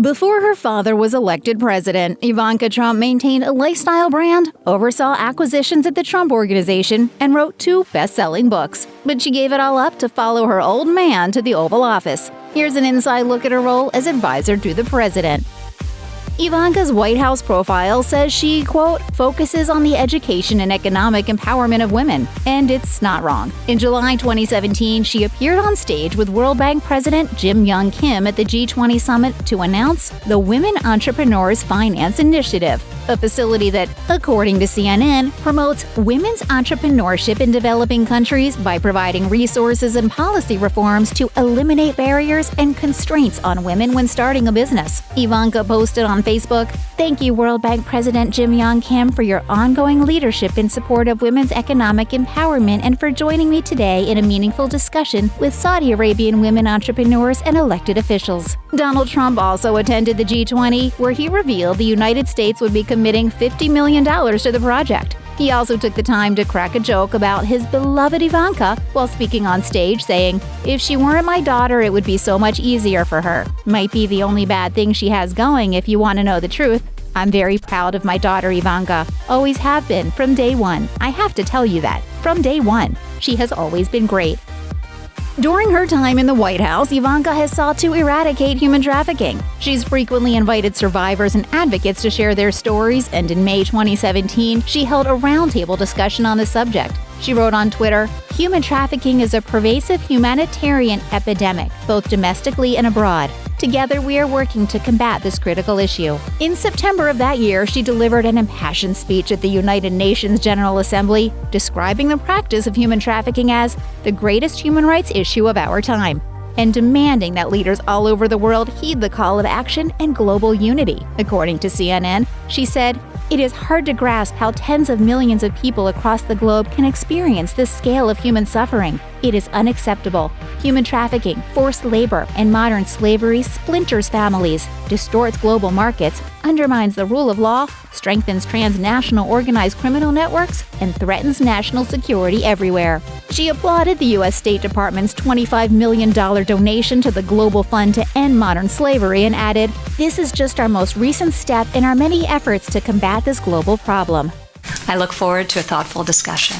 Before her father was elected president, Ivanka Trump maintained a lifestyle brand, oversaw acquisitions at the Trump Organization, and wrote 2 best-selling books. But she gave it all up to follow her old man to the Oval Office. Here's an inside look at her role as advisor to the president. Ivanka's White House profile says she, quote, focuses on the education and economic empowerment of women, and it's not wrong. In July 2017, she appeared on stage with World Bank President Yong Kim at the G20 summit to announce the Women Entrepreneurs Finance Initiative, a facility that, according to CNN, promotes women's entrepreneurship in developing countries by providing resources and policy reforms to eliminate barriers and constraints on women when starting a business. Ivanka posted on Facebook, "Thank you, World Bank President Yong Kim, for your ongoing leadership in support of women's economic empowerment and for joining me today in a meaningful discussion with Saudi Arabian women entrepreneurs and elected officials." Donald Trump also attended the G20, where he revealed the United States would be committing $50 million to the project. He also took the time to crack a joke about his beloved Ivanka while speaking on stage, saying, "If she weren't my daughter, it would be so much easier for her. Might be the only bad thing she has going if you want to know the truth. I'm very proud of my daughter Ivanka. Always have been, from day one. I have to tell you that. From day one. She has always been great." During her time in the White House, Ivanka has sought to eradicate human trafficking. She's frequently invited survivors and advocates to share their stories, and in May 2017, she held a roundtable discussion on the subject. She wrote on Twitter, "Human trafficking is a pervasive humanitarian epidemic, both domestically and abroad. Together, we are working to combat this critical issue." In September of that year, she delivered an impassioned speech at the United Nations General Assembly, describing the practice of human trafficking as the greatest human rights issue of our time, and demanding that leaders all over the world heed the call of action and global unity. According to CNN, she said, "It is hard to grasp how tens of millions of people across the globe can experience this scale of human suffering. It is unacceptable. Human trafficking, forced labor, and modern slavery splinters families, distorts global markets, undermines the rule of law, strengthens transnational organized criminal networks, and threatens national security everywhere." She applauded the U.S. State Department's $25 million donation to the Global Fund to End Modern Slavery and added, "This is just our most recent step in our many efforts to combat this global problem." I look forward to a thoughtful discussion.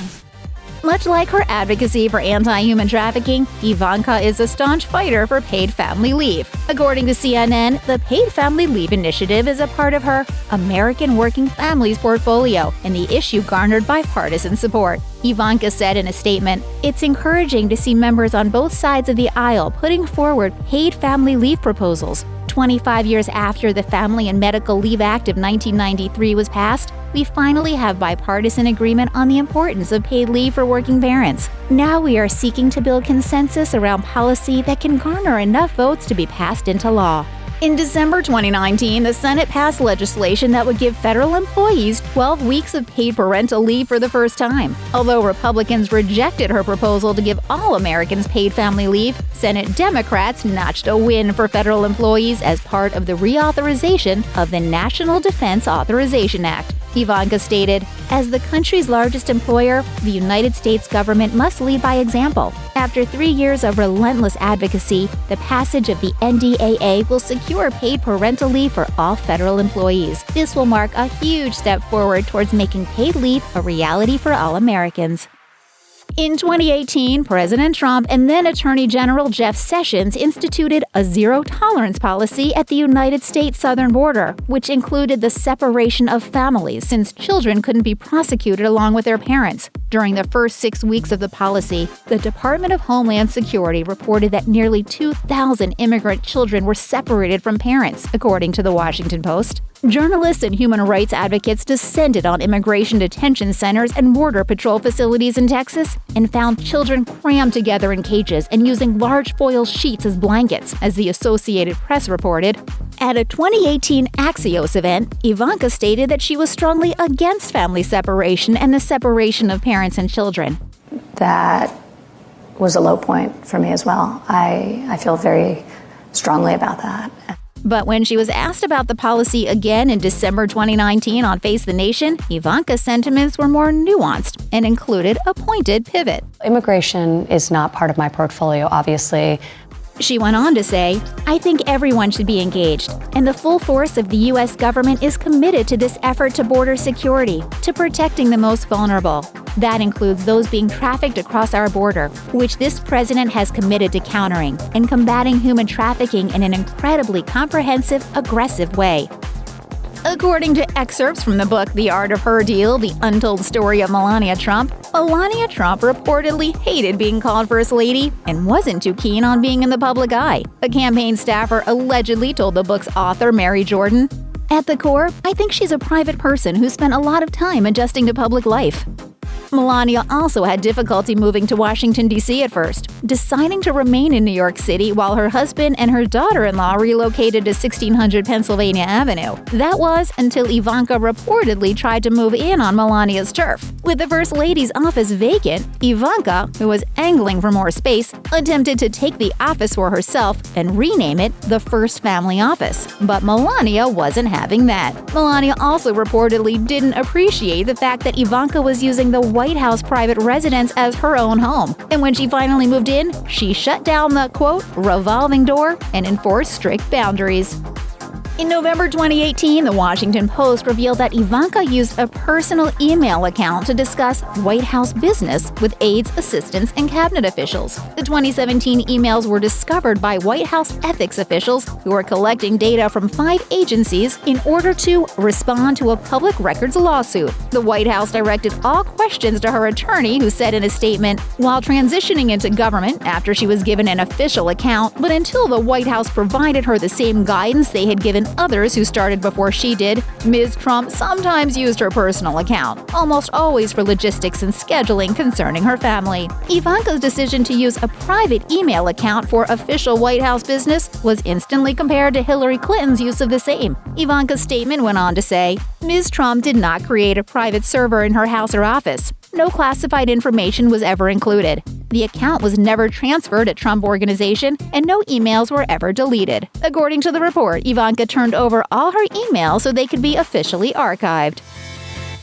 Much like her advocacy for anti-human trafficking, Ivanka is a staunch fighter for paid family leave. According to CNN, the Paid Family Leave Initiative is a part of her American Working Families portfolio, and the issue garnered bipartisan support. Ivanka said in a statement, "It's encouraging to see members on both sides of the aisle putting forward paid family leave proposals. 25 years after the Family and Medical Leave Act of 1993 was passed, we finally have bipartisan agreement on the importance of paid leave for working parents. Now we are seeking to build consensus around policy that can garner enough votes to be passed into law." In December 2019, the Senate passed legislation that would give federal employees 12 weeks of paid parental leave for the first time. Although Republicans rejected her proposal to give all Americans paid family leave, Senate Democrats notched a win for federal employees as part of the reauthorization of the National Defense Authorization Act. Ivanka stated, "As the country's largest employer, the United States government must lead by example. After 3 years of relentless advocacy, the passage of the NDAA will secure paid parental leave for all federal employees. This will mark a huge step forward towards making paid leave a reality for all Americans." In 2018, President Trump and then Attorney General Jeff Sessions instituted a zero-tolerance policy at the United States southern border, which included the separation of families since children couldn't be prosecuted along with their parents. During the first 6 weeks of the policy, the Department of Homeland Security reported that nearly 2,000 immigrant children were separated from parents, according to the Washington Post. Journalists and human rights advocates descended on immigration detention centers and border patrol facilities in Texas and found children crammed together in cages and using large foil sheets as blankets, as the Associated Press reported. At a 2018 Axios event, Ivanka stated that she was strongly against family separation and the separation of parents and children. That was a low point for me as well. I feel very strongly about that. But when she was asked about the policy again in December 2019 on Face the Nation, Ivanka's sentiments were more nuanced and included a pointed pivot. Immigration is not part of my portfolio, obviously. She went on to say, "I think everyone should be engaged, and the full force of the U.S. government is committed to this effort to border security, to protecting the most vulnerable. That includes those being trafficked across our border, which this president has committed to countering, and combating human trafficking in an incredibly comprehensive, aggressive way." According to excerpts from the book The Art of Her Deal, The Untold Story of Melania Trump reportedly hated being called First Lady and wasn't too keen on being in the public eye. A campaign staffer allegedly told the book's author, Mary Jordan, "At the core, I think she's a private person who spent a lot of time adjusting to public life." Melania also had difficulty moving to Washington, D.C. at first, deciding to remain in New York City while her husband and her daughter-in-law relocated to 1600 Pennsylvania Avenue. That was until Ivanka reportedly tried to move in on Melania's turf. With the First Lady's office vacant, Ivanka, who was angling for more space, attempted to take the office for herself and rename it the First Family Office. But Melania wasn't having that. Melania also reportedly didn't appreciate the fact that Ivanka was using the White House private residence as her own home. And when she finally moved in, she shut down the, quote, revolving door and enforced strict boundaries. In November 2018, The Washington Post revealed that Ivanka used a personal email account to discuss White House business with aides, assistants, and cabinet officials. The 2017 emails were discovered by White House ethics officials who were collecting data from 5 agencies in order to respond to a public records lawsuit. The White House directed all questions to her attorney, who said in a statement, "While transitioning into government after she was given an official account, but until the White House provided her the same guidance they had given others who started before she did, Ms. Trump sometimes used her personal account, almost always for logistics and scheduling concerning her family." Ivanka's decision to use a private email account for official White House business was instantly compared to Hillary Clinton's use of the same. Ivanka's statement went on to say, "Ms. Trump did not create a private server in her house or office. No classified information was ever included. The account was never transferred at Trump Organization, and no emails were ever deleted." According to the report, Ivanka turned over all her emails so they could be officially archived.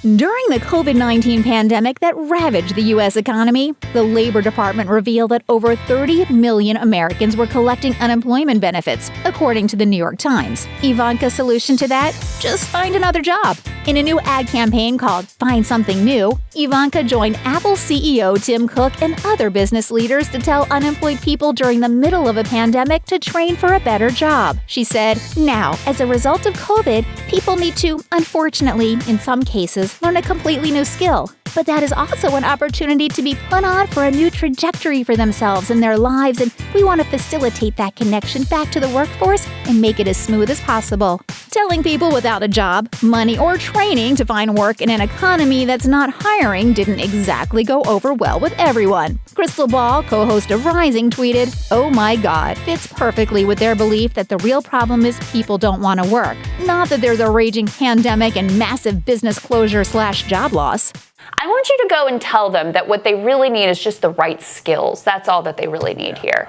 During the COVID-19 pandemic that ravaged the U.S. economy, the Labor Department revealed that over 30 million Americans were collecting unemployment benefits, according to the New York Times. Ivanka's solution to that? Just find another job. In a new ad campaign called Find Something New, Ivanka joined Apple CEO Tim Cook and other business leaders to tell unemployed people during the middle of a pandemic to train for a better job. She said, "Now, as a result of COVID, people need to, unfortunately, in some cases, learn a completely new skill. But that is also an opportunity to be put on for a new trajectory for themselves and their lives, and we want to facilitate that connection back to the workforce and make it as smooth as possible." Telling people without a job, money, or training to find work in an economy that's not hiring didn't exactly go over well with everyone. Crystal Ball, co-host of Rising, tweeted, "Oh my God, fits perfectly with their belief that the real problem is people don't want to work. Not that there's a raging pandemic and massive business closure/job loss." I want you to go and tell them that what they really need is just the right skills. That's all that they really need here.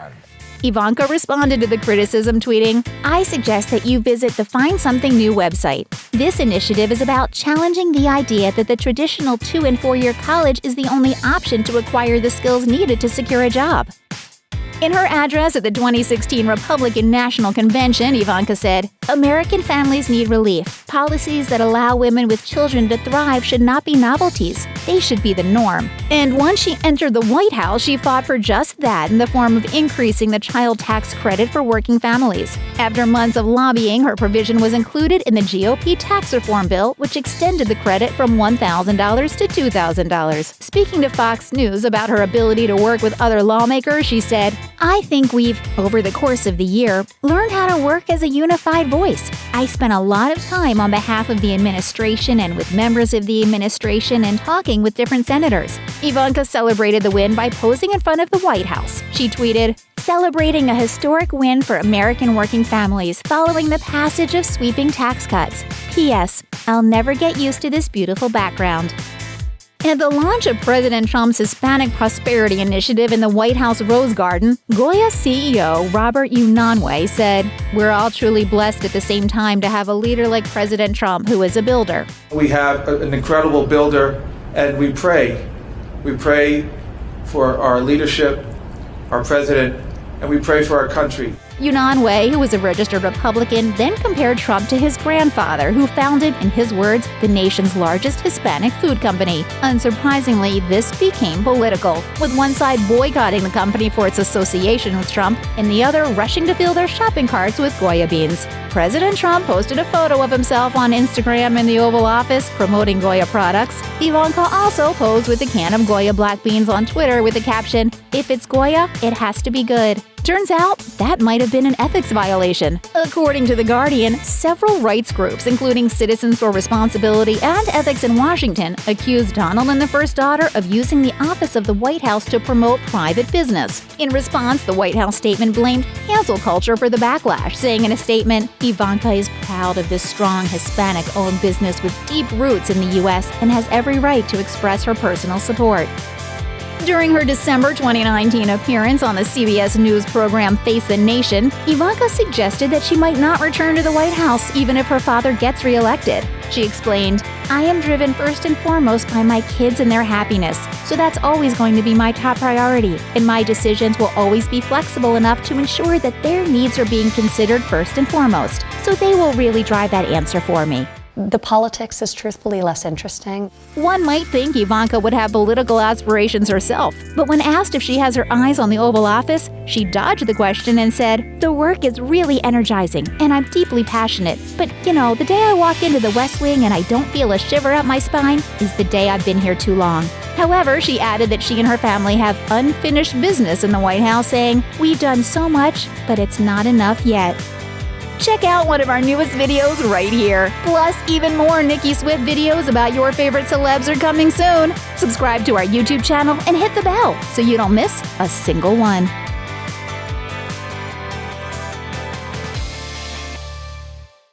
Ivanka responded to the criticism, tweeting, "I suggest that you visit the Find Something New website. This initiative is about challenging the idea that the traditional 2- and 4-year college is the only option to acquire the skills needed to secure a job." In her address at the 2016 Republican National Convention, Ivanka said, "American families need relief. Policies that allow women with children to thrive should not be novelties. They should be the norm." And once she entered the White House, she fought for just that in the form of increasing the child tax credit for working families. After months of lobbying, her provision was included in the GOP tax reform bill, which extended the credit from $1,000 to $2,000. Speaking to Fox News about her ability to work with other lawmakers, she said, "I think we've, over the course of the year, learned how to work as a unified voice. I spent a lot of time on behalf of the administration and with members of the administration and talking with different senators." Ivanka celebrated the win by posing in front of the White House. She tweeted, "Celebrating a historic win for American working families following the passage of sweeping tax cuts. P.S. I'll never get used to this beautiful background." At the launch of President Trump's Hispanic Prosperity Initiative in the White House Rose Garden, Goya CEO Robert Unanue said, "We're all truly blessed at the same time to have a leader like President Trump, who is a builder." We have an incredible builder, and we pray. We pray for our leadership, our president, and we pray for our country. Yunan Wei, who was a registered Republican, then compared Trump to his grandfather, who founded, in his words, the nation's largest Hispanic food company. Unsurprisingly, this became political, with one side boycotting the company for its association with Trump, and the other rushing to fill their shopping carts with Goya beans. President Trump posted a photo of himself on Instagram in the Oval Office promoting Goya products. Ivanka also posed with a can of Goya black beans on Twitter with the caption, "If it's Goya, it has to be good." Turns out, that might have been an ethics violation. According to The Guardian, several rights groups, including Citizens for Responsibility and Ethics in Washington, accused Donald and the first daughter of using the office of the White House to promote private business. In response, the White House statement blamed cancel culture for the backlash, saying in a statement, "Ivanka is proud of this strong Hispanic-owned business with deep roots in the U.S. and has every right to express her personal support." During her December 2019 appearance on the CBS News program Face the Nation, Ivanka suggested that she might not return to the White House even if her father gets reelected. She explained, "I am driven first and foremost by my kids and their happiness, so that's always going to be my top priority, and my decisions will always be flexible enough to ensure that their needs are being considered first and foremost, so they will really drive that answer for me." The politics is truthfully less interesting. One might think Ivanka would have political aspirations herself, but when asked if she has her eyes on the Oval Office, she dodged the question and said, "The work is really energizing, and I'm deeply passionate. But, the day I walk into the West Wing and I don't feel a shiver up my spine is the day I've been here too long." However, she added that she and her family have unfinished business in the White House, saying, "We've done so much, but it's not enough yet." Check out one of our newest videos right here. Plus, even more Nicki Swift videos about your favorite celebs are coming soon. Subscribe to our YouTube channel and hit the bell so you don't miss a single one.